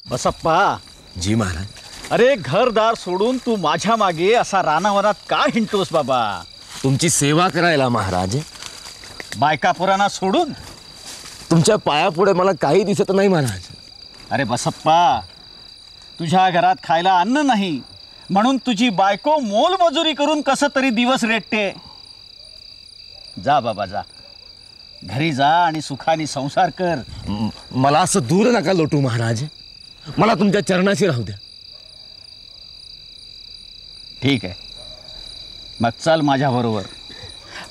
बसप्पा। जी महाराज। अरे घरदार सोडून तू माझ्या मागे असा रानावनात का हिंडतोस बाबा? तुमची सेवा करायला महाराज। बायका पुराणा सोडून? तुमच्या पायापुढे मला काही दिसत नाही महाराज। अरे बसप्पा, तुझ्या घरात खायला अन्न नाही म्हणून तुझी बायको मोलमजुरी करून कसं तरी दिवस रेटते। जा बाबा जा, घरी जा आणि सुखाने संसार कर। मला असं दूर नका लोटू महाराज, मला तुमच्या चरणाशी राहू द्या। ठीक आहे, मग चल माझ्या बरोबर।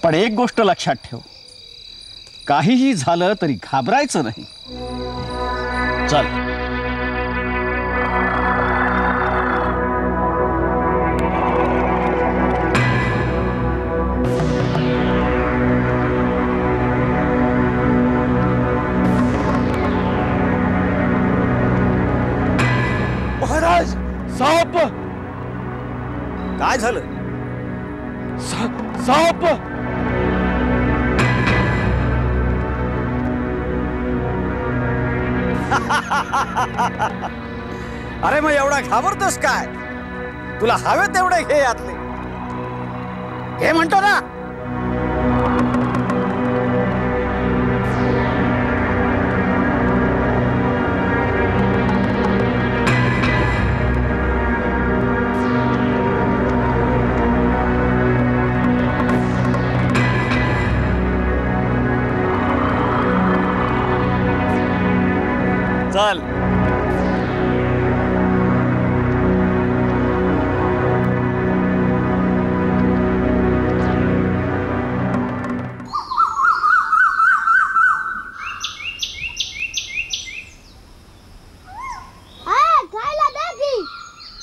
पण एक गोष्ट लक्षात ठेव, काहीही झालं तरी घाबरायचं नाही। चल। महाराज साप! काय झालं? साप! अरे मग एवढा घाबरतोस काय? तुला हवे तेवढे घे यातले, घे म्हणतो ना। चल।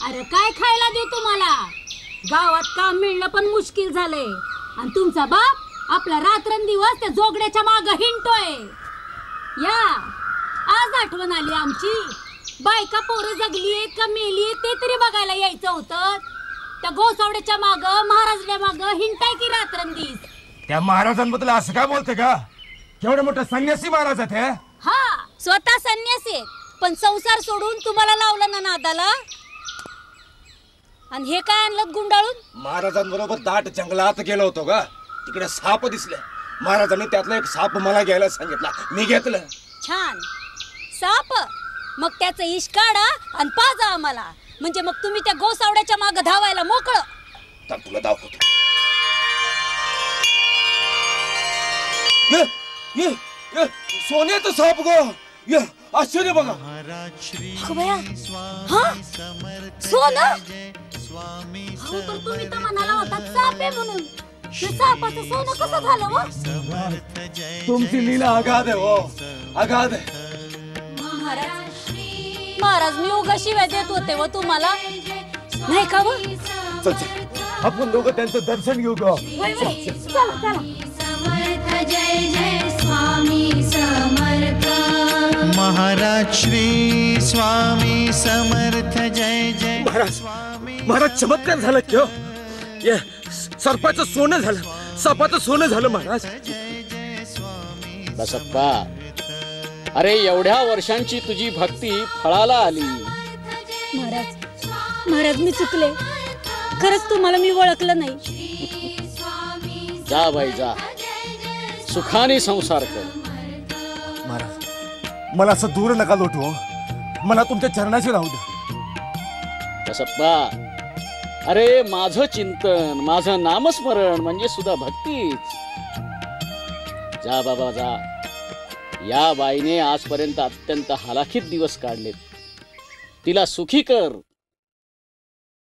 अरे काय खायला देऊ तुम्हाला? गावात काम मिळणं पण मुश्किल झालंय आणि तुमचा बाप आपला रात्रंदिवस त्या जोगड्याच्या माग हिंडतोय। या आज आठवण आली आमची। बायका पोरं जगलीये का मेलीये ते तरी बघायला यायचं होतं। त्या गोसावड्याच्या माग, महाराजल्या माग हिंडताय की रात्रंदिवस? त्या महाराजांबद्दल असं काय बोलते का? केवढे मोठे संन्यासी महाराज आहेत। हा, स्वतः संन्यासी आहेत, पण संसार सोडून तुम्हाला लावलं ना नादाला। आणि हे काय आणलं गुंडाळून? महाराजांबरोबर दाट जंगलात गेलो होतो का, तिकडे साप दिसले। महाराजांनी त्यातला एक साप मला घ्यायला सांगितला, मी घेतलं। छान। साप? मग त्याचं इश काढा आणि पाजा आम्हाला, म्हणजे मग तुम्ही त्या गोसावड्याच्या माग धावायला मोकळं। तर तुला दाखवतो। सोन्याचं साप गो, ये आश्चर्य बघा। बया, हा सोनं? हो, तर तुम्ही तर म्हणाला होता साप आहे म्हणून। हे सापाचं सोनं कसं झालं व? तुमची लीला अगाध आहे हो, अगाध आहे। महाराज मी उगा शिव्या देत होते व तुम्हाला, नाही का व? चल आपण दोघं त्यांचं दर्शन घेऊ ग। चला चला। समर्थ जय जय स्वामी समर्थ। महाराज श्री स्वामी समर्थ जय जय। महाराज चमत्कार झाला क्यों? ये सर्पाचं सोनं झालं, सापाचं सोनं झालं महाराज। बसप्पा, अरे एवढ्या वर्षांची तुझी भक्ती फळाला आली। महाराज मी चुकले, खरंच तुम्हाला मी ओळखलं नाही। जा बाई जा, सुखाने संसार कर। महाराज मला असं दूर नका लोटू, मला तुमच्या चरणाशी राहू द्या। बसप्पा, अरे माझं चिंतन, माझं नामस्मरण म्हणजे सुद्धा भक्तीच। जा बाबा जा। या बाईने आजपर्यंत अत्यंत हालाखीत दिवस काढलेत, तिला सुखी कर।